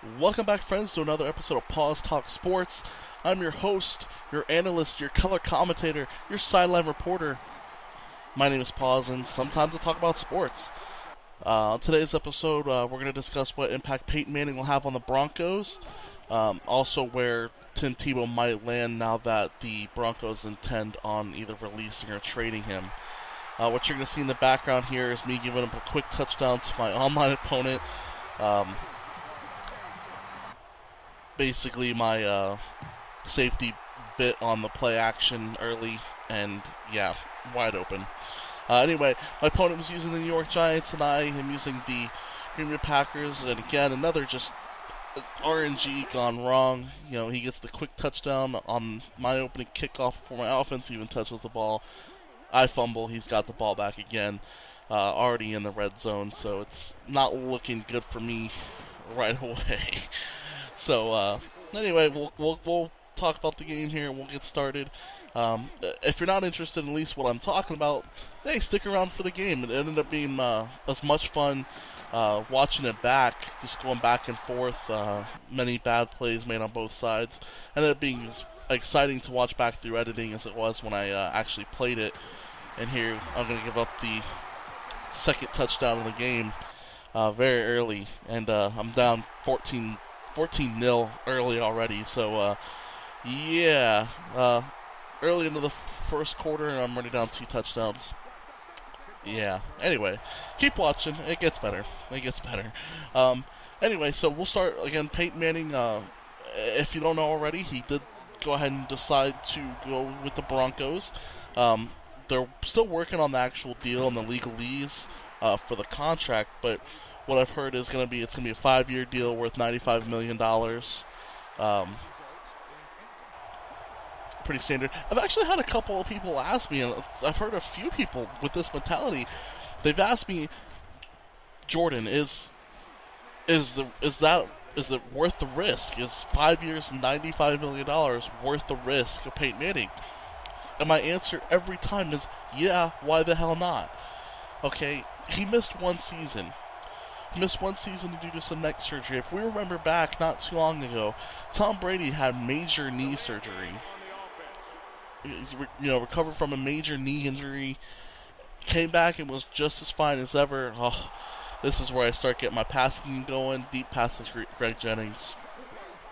Welcome back, friends, to another episode of Pause Talk Sports. I'm your host, your analyst, your color commentator, your sideline reporter. My name is Pause, and sometimes I talk about sports. Today's episode, we're going to discuss what impact Peyton Manning will have on the Broncos, also where Tim Tebow might land now that the Broncos intend on either releasing or trading him. What you're going to see in the background here is me giving up a quick touchdown to my online opponent. Basically my safety bit on the play action early, and yeah, wide open. Anyway, my opponent was using the New York Giants, and I am using the Green Bay Packers, and again, another just RNG gone wrong. You know, he gets the quick touchdown on my opening kickoff before my offense even touches the ball. I fumble, he's got the ball back again, already in the red zone, so it's not looking good for me right away. So, anyway, we'll talk about the game here, and we'll get started. If you're not interested in at least what I'm talking about, hey, stick around for the game. It ended up being as much fun watching it back, just going back and forth, many bad plays made on both sides. Ended up being as exciting to watch back through editing as it was when I actually played it. And here, I'm going to give up the second touchdown of the game very early, and I'm down 14-0 early already, so yeah, early into the first quarter, and I'm already down 2 touchdowns. Yeah, anyway, keep watching, it gets better, anyway, so we'll start, again, Peyton Manning. If you don't know already, he did go ahead and decide to go with the Broncos. They're still working on the actual deal and the legalese for the contract, but what I've heard is it's going to be a 5-year deal worth $95 million. Pretty standard. I've actually had a couple of people ask me, and I've heard a few people with this mentality. They've asked me, Jordan, is it worth the risk? Is 5 years and $95 million worth the risk of Peyton Manning? And my answer every time is, yeah, why the hell not? Okay, he missed one season. Missed one season due to some neck surgery. If we remember back not too long ago, Tom Brady had major knee surgery. He's recovered from a major knee injury, came back and was just as fine as ever. Oh, this is where I start getting my passing going. Deep passes, Greg Jennings,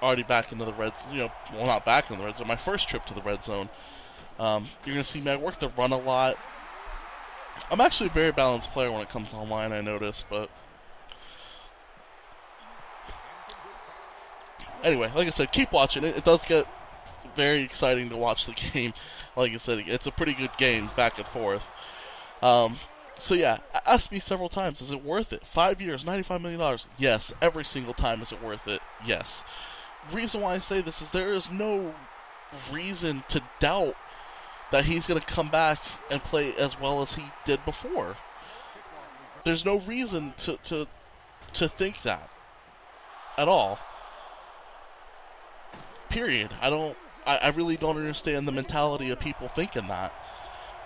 already back into the red zone. Well, not back in the red zone. My first trip to the red zone. You're gonna see me. I work the run a lot. I'm actually a very balanced player when it comes to online, I notice, but anyway, like I said, keep watching it. It does get very exciting to watch the game. Like I said, it's a pretty good game, back and forth. So yeah, ask me several times, is it worth it? 5 years, $95 million? Yes. Every single time, is it worth it? Yes. Reason why I say this is there is no reason to doubt that he's going to come back and play as well as he did before. There's no reason to think that at all. Period. I really don't understand the mentality of people thinking that.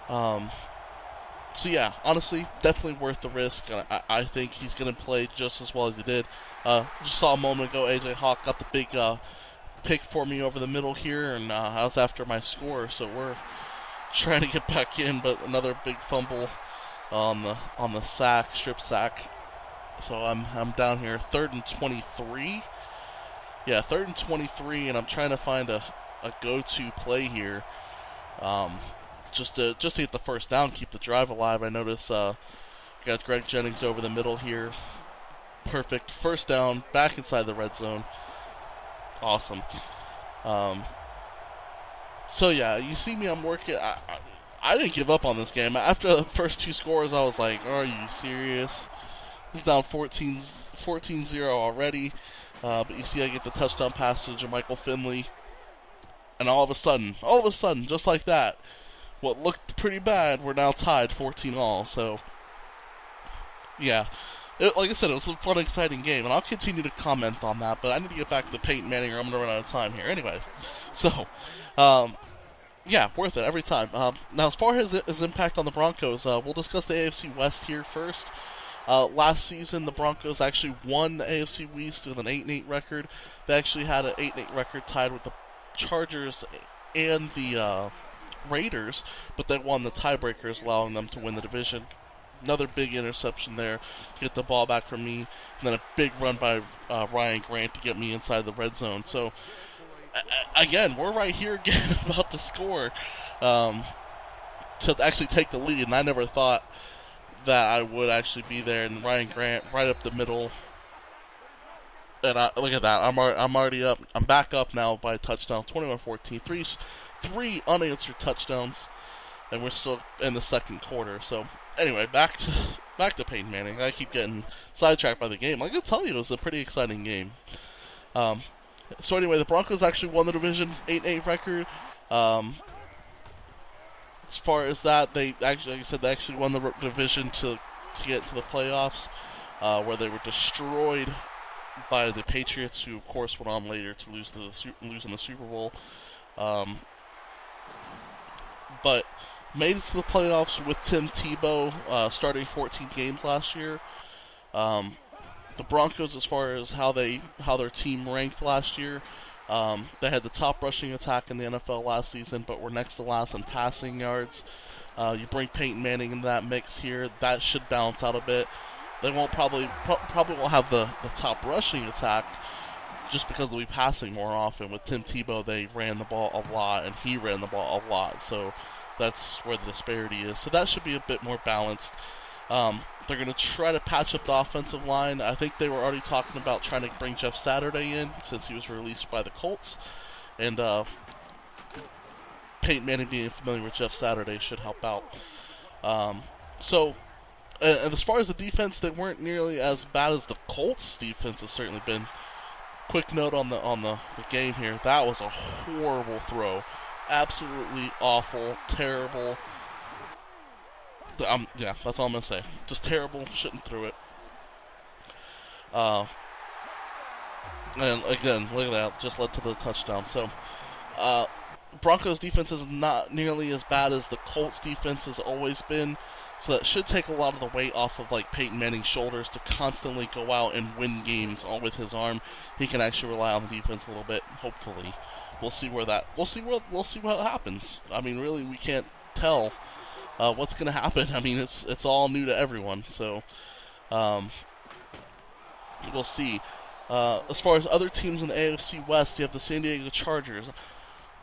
So yeah, honestly, definitely worth the risk. I think he's going to play just as well as he did. Just saw a moment ago, AJ Hawk got the big pick for me over the middle here, and I was after my score, so we're trying to get back in, but another big fumble on the strip sack. So I'm down here, 3rd and 23. Yeah, 3rd and 23, and I'm trying to find a go-to play here, just to get the first down, keep the drive alive. I notice got Greg Jennings over the middle here. Perfect first down, back inside the red zone. Awesome. So yeah, you see me, I'm working. I didn't give up on this game. After the first 2 scores, I was like, are you serious? It's down 14-0 already. But you see I get the touchdown pass to Jermichael Finley. And all of a sudden, just like that, what looked pretty bad, we're now tied 14-all. So, yeah. Like I said, it was a fun, exciting game, and I'll continue to comment on that, but I need to get back to Peyton Manning or I'm going to run out of time here. Anyway, so, yeah, worth it every time. Now, as far as his impact on the Broncos, we'll discuss the AFC West here first. Last season, the Broncos actually won the AFC West with an 8-8 record. They actually had an 8-8 record tied with the Chargers and the Raiders, but they won the tiebreakers, allowing them to win the division. Another big interception there to get the ball back from me, and then a big run by Ryan Grant to get me inside the red zone. So, again, we're right here again about to score to actually take the lead, and I never thought that I would actually be there. And Ryan Grant right up the middle, and look at that. I'm already up. I'm back up now by a touchdown, 21-14. Three unanswered touchdowns, and we're still in the second quarter. So anyway, back to Peyton Manning. I keep getting sidetracked by the game. I can tell you, it was a pretty exciting game. So anyway, the Broncos actually won the division, 8-8 record. As far as that, they actually, like I said, they actually won the division to get to the playoffs, where they were destroyed by the Patriots, who of course went on later to lose in the Super Bowl. But made it to the playoffs with Tim Tebow starting 14 games last year. The Broncos, as far as how their team ranked last year, they had the top rushing attack in the NFL last season, but were next to last in passing yards. You bring Peyton Manning into that mix here, that should balance out a bit. They won't probably won't have the top rushing attack, just because they'll be passing more often. With Tim Tebow, they ran the ball a lot, and he ran the ball a lot, so that's where the disparity is. So that should be a bit more balanced. They're going to try to patch up the offensive line. I think they were already talking about trying to bring Jeff Saturday in, since he was released by the Colts. And Peyton Manning being familiar with Jeff Saturday should help out. And as far as the defense, they weren't nearly as bad as the Colts' defense has certainly been. Quick note on the game here. That was a horrible throw. Absolutely awful, terrible. Yeah, that's all I'm going to say. Just terrible, shouldn't throw it. And again, look at that, just led to the touchdown. So, Broncos defense is not nearly as bad as the Colts defense has always been. So that should take a lot of the weight off of Peyton Manning's shoulders to constantly go out and win games all with his arm. He can actually rely on the defense a little bit, hopefully. We'll see what happens. I mean, really, we can't tell what's going to happen. I mean, it's all new to everyone, so we'll see. As far as other teams in the AFC West, you have the San Diego Chargers.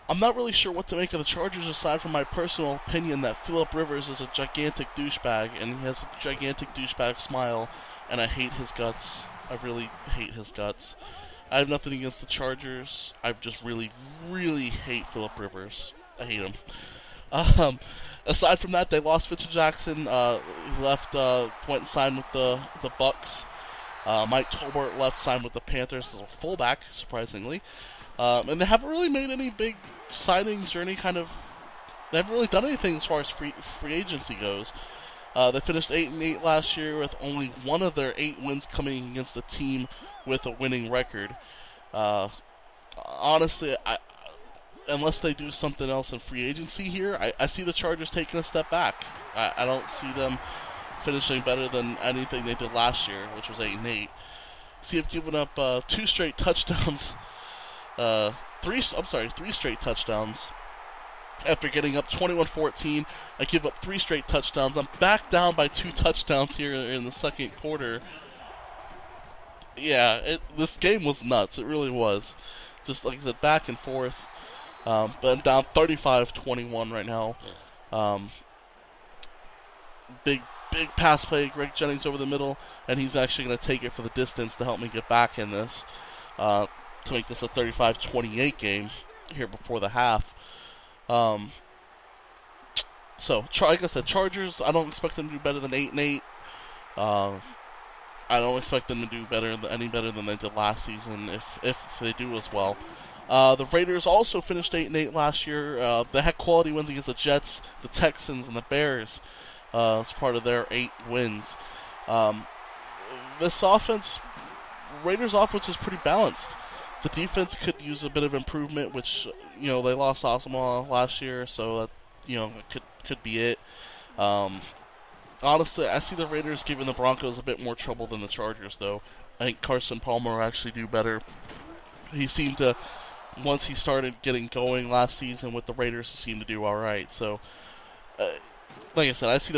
I'm not really sure what to make of the Chargers, aside from my personal opinion that Phillip Rivers is a gigantic douchebag, and he has a gigantic douchebag smile, and I hate his guts. I really hate his guts. I have nothing against the Chargers. I just really, really hate Phillip Rivers. I hate him. Aside from that, they lost Jackson. He left, went and signed with the Bucks. Mike Tolbert left, signed with the Panthers as a fullback, surprisingly. And they haven't really made any big signings or any kind of... They haven't really done anything as far as free agency goes. They finished 8-8 last year, with only one of their 8 wins coming against a team with a winning record. Honestly, unless they do something else in free agency here, I see the Chargers taking a step back. I don't see them finishing better than anything they did last year, which was 8-8. See, they've given up 2 straight touchdowns. 3 straight touchdowns. After getting up 21-14, I give up 3 straight touchdowns. I'm back down by 2 touchdowns here in the second quarter. Yeah, this game was nuts. It really was. Just like I said, back and forth. But I'm down 35-21 right now. Big pass play, Greg Jennings over the middle, and he's actually going to take it for the distance to help me get back in this, to make this a 35-28 game here before the half. So, like I said, Chargers, I don't expect them to do better than 8-8. I don't expect them to do any better than they did last season, if they do as well. The Raiders also finished 8-8 last year. They had quality wins against the Jets, the Texans, and the Bears as part of their 8 wins. This offense, Raiders' offense is pretty balanced. The defense could use a bit of improvement, which, they lost Osama last year, so that, could be it. honestly, I see the Raiders giving the Broncos a bit more trouble than the Chargers, though. I think Carson Palmer will actually do better. He seemed to, once he started getting going last season with the Raiders, he seemed to do all right. So, like I said, I see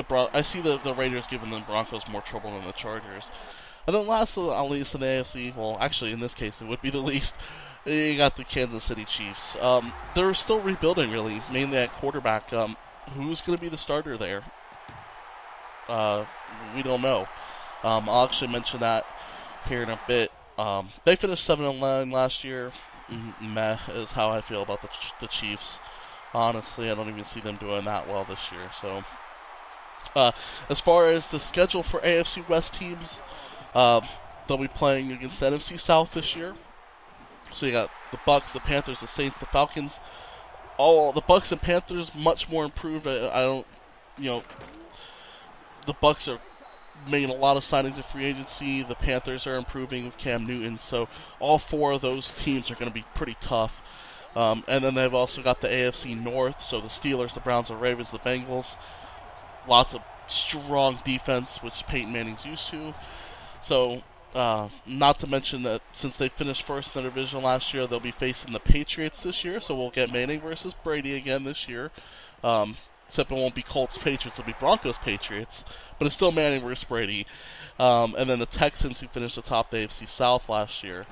the Raiders giving the Broncos more trouble than the Chargers. And then lastly, at least in the AFC, well, actually in this case it would be the least, you got the Kansas City Chiefs. They're still rebuilding, really, mainly at quarterback. Who's going to be the starter there? We don't know. I'll actually mention that here in a bit. They finished 7-9 last year. Meh is how I feel about the Chiefs. Honestly, I don't even see them doing that well this year. So, as far as the schedule for AFC West teams, they'll be playing against the NFC South this year. So you got the Bucks, the Panthers, the Saints, the Falcons. All the Bucks and Panthers much more improved. I don't, the Bucks are making a lot of signings in free agency. The Panthers are improving with Cam Newton. So all four of those teams are going to be pretty tough. And then they've also got the AFC North. So the Steelers, the Browns, the Ravens, the Bengals. Lots of strong defense, which Peyton Manning's used to. So, not to mention that since they finished first in the division last year, they'll be facing the Patriots this year. So we'll get Manning versus Brady again this year. Except it won't be Colts Patriots, it'll be Broncos Patriots. But it's still Manning versus Brady. And then the Texans, who finished atop the AFC South last year.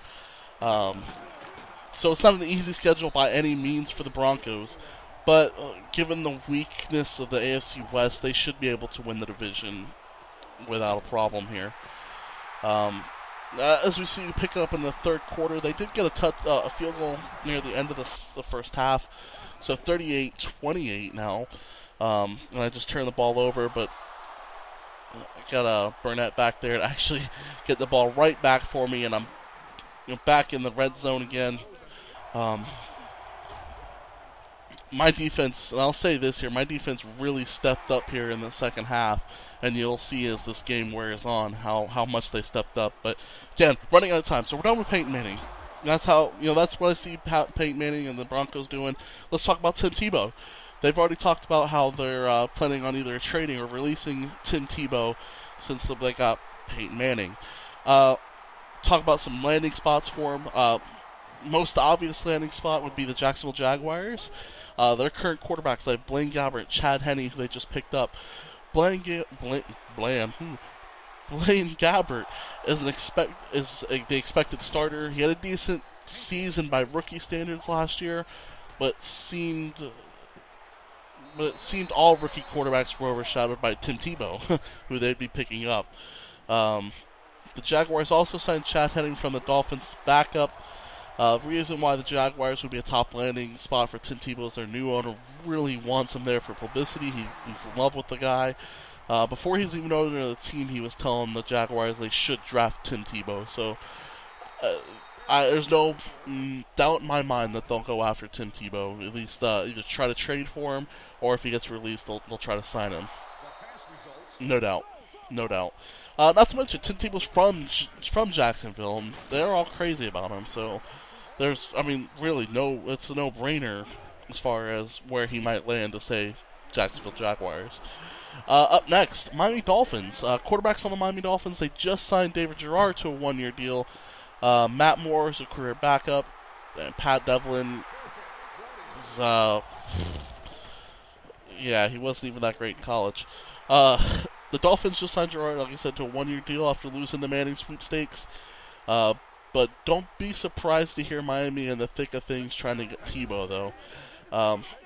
So it's not an easy schedule by any means for the Broncos. But given the weakness of the AFC West, they should be able to win the division without a problem here. As we see picking up in the third quarter, they did get a field goal near the end of the first half. So 38-28 now. And I just turned the ball over, but I got Burnett back there to actually get the ball right back for me, and I'm back in the red zone again. My defense, and I'll say this here, my defense really stepped up here in the second half, and you'll see as this game wears on how much they stepped up. But again, running out of time, so we're done with Peyton Manning. That's how, that's what I see Peyton Manning and the Broncos doing. Let's talk about Tim Tebow. They've already talked about how they're planning on either trading or releasing Tim Tebow since they got Peyton Manning. Talk about some landing spots for him. Most obvious landing spot would be the Jacksonville Jaguars. Their current quarterbacks, they have Blaine Gabbert, Chad Henne, who they just picked up. Blaine Gabbert is the expected starter. He had a decent season by rookie standards last year, but it seemed all rookie quarterbacks were overshadowed by Tim Tebow, who they'd be picking up. The Jaguars also signed Chad Henne from the Dolphins backup. The reason why the Jaguars would be a top landing spot for Tim Tebow is their new owner really wants him there for publicity. He's in love with the guy. Before he's even owner of the team, he was telling the Jaguars they should draft Tim Tebow. So there's no doubt in my mind that they'll go after Tim Tebow. At least either try to trade for him, or if he gets released, they'll try to sign him. No doubt. Not to mention, Tim Tebow's from Jacksonville, and they're all crazy about him. So it's a no-brainer as far as where he might land to say Jacksonville Jaguars. Up next, Miami Dolphins. Quarterbacks on the Miami Dolphins, they just signed David Garrard to a one-year deal. Matt Moore is a career backup. And Pat Devlin is, he wasn't even that great in college. The Dolphins just signed Garrard, like I said, to a one-year deal after losing the Manning sweepstakes. But don't be surprised to hear Miami in the thick of things trying to get Tebow, though.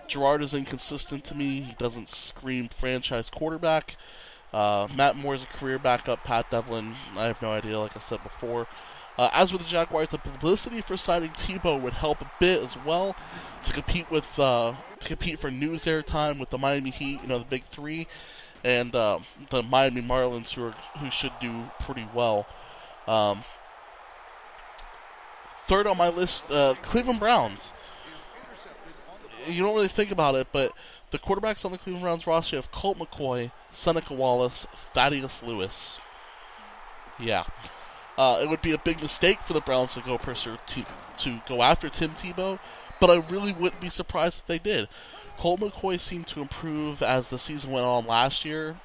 Garrard is inconsistent to me. He doesn't scream franchise quarterback. Matt Moore is a career backup. Pat Devlin, I have no idea, like I said before. As with the Jaguars, the publicity for signing Tebow would help a bit as well to compete for news airtime with the Miami Heat, the big three, and the Miami Marlins, who should do pretty well. Third on my list, Cleveland Browns. You don't really think about it, but the quarterbacks on the Cleveland Browns roster have Colt McCoy, Seneca Wallace, Thaddeus Lewis. Yeah. It would be a big mistake for the Browns to go after Tim Tebow, but I really wouldn't be surprised if they did. Colt McCoy seemed to improve as the season went on last year.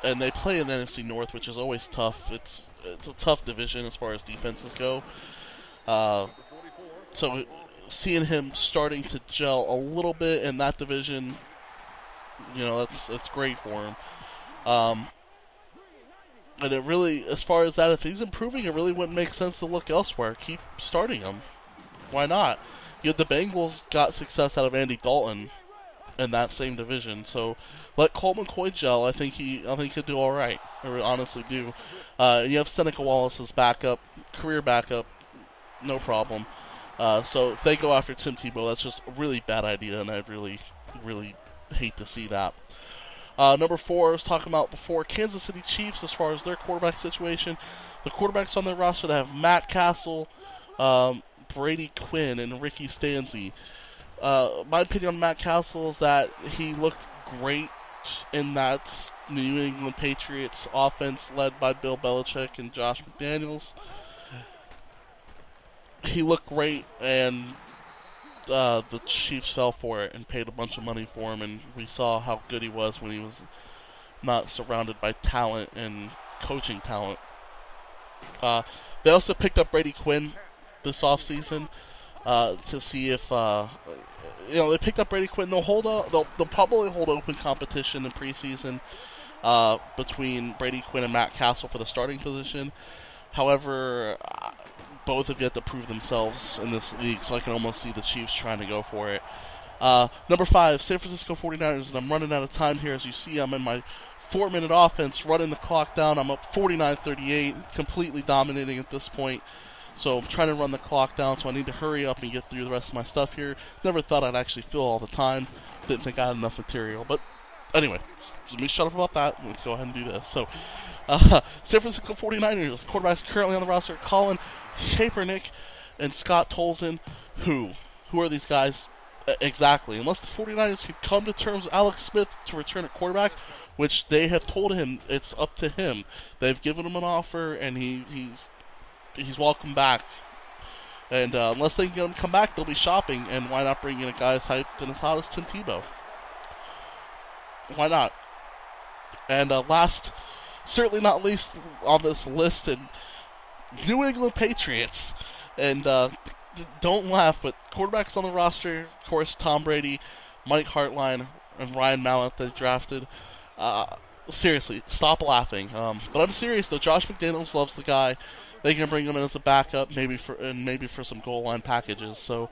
and they play in the NFC North, which is always tough. It's a tough division as far as defenses go. So seeing him starting to gel a little bit in that division, that's great for him. And it really, as far as that, if he's improving, it really wouldn't make sense to look elsewhere. Keep starting him. Why not? The Bengals got success out of Andy Dalton in that same division, so let Colt McCoy gel. I think he'll do all right. I honestly do. You have Seneca Wallace's backup, career backup, no problem. So if they go after Tim Tebow, that's just a really bad idea, and I really, really hate to see that. Number 4, I was talking about before, Kansas City Chiefs, as far as their quarterback situation. The quarterbacks on their roster, they have Matt Castle, Brady Quinn, and Ricky Stanzi. My opinion on Matt Castle is that he looked great in that New England Patriots offense led by Bill Belichick and Josh McDaniels. He looked great, and the Chiefs fell for it and paid a bunch of money for him, and we saw how good he was when he was not surrounded by talent and coaching talent. They also picked up Brady Quinn this offseason to see if they picked up Brady Quinn. They'll probably hold open competition in preseason between Brady Quinn and Matt Castle for the starting position. However, both have yet to prove themselves in this league, so I can almost see the Chiefs trying to go for it. Number 5, San Francisco 49ers, and I'm running out of time here. As you see, I'm in my 4-minute offense, running the clock down. I'm up 49-38, completely dominating at this point. So I'm trying to run the clock down, so I need to hurry up and get through the rest of my stuff here. Never thought I'd actually fill all the time. Didn't think I had enough material. But anyway, let me shut up about that. Let's go ahead and do this. So, San Francisco 49ers, quarterbacks currently on the roster, Colin Kaepernick and Scott Tolzien. Who are these guys? Exactly. Unless the 49ers can come to terms with Alex Smith to return at quarterback, which they have told him it's up to him. They've given him an offer, and he's welcome back. And unless they can get him to come back, they'll be shopping. And why not bring in a guy as hyped and as hot as Tim Tebow? Why not? And last, certainly not least on this list, and New England Patriots. And don't laugh, but quarterbacks on the roster, of course, Tom Brady, Mike Hartline, and Ryan Mallett they drafted. Seriously, stop laughing. But I'm serious though. Josh McDaniels loves the guy. They can bring him in as a backup, maybe for some goal line packages. So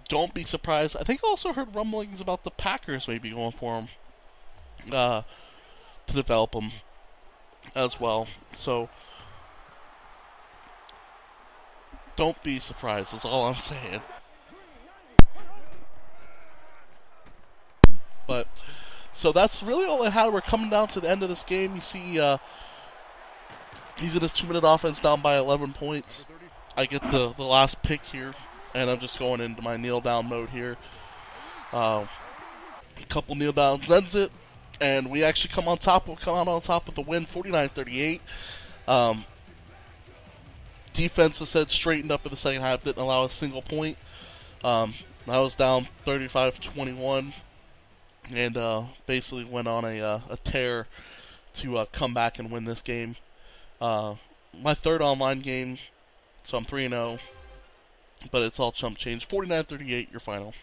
don't be surprised. I think I also heard rumblings about the Packers maybe going for him to develop him as well. So don't be surprised. That's all I'm saying. But so that's really all I had. We're coming down to the end of this game. You see, he's in his 2-minute offense down by 11 points. I get the last pick here, and I'm just going into my kneel down mode here. A couple kneel downs ends it, and we actually come out on top with the win, 49-38. Defense, I said, straightened up in the second half, didn't allow a single point. I was down 35-21, and basically went on a tear to come back and win this game. My third online game, so I'm 3-0, but it's all chump change. 49-38, your final.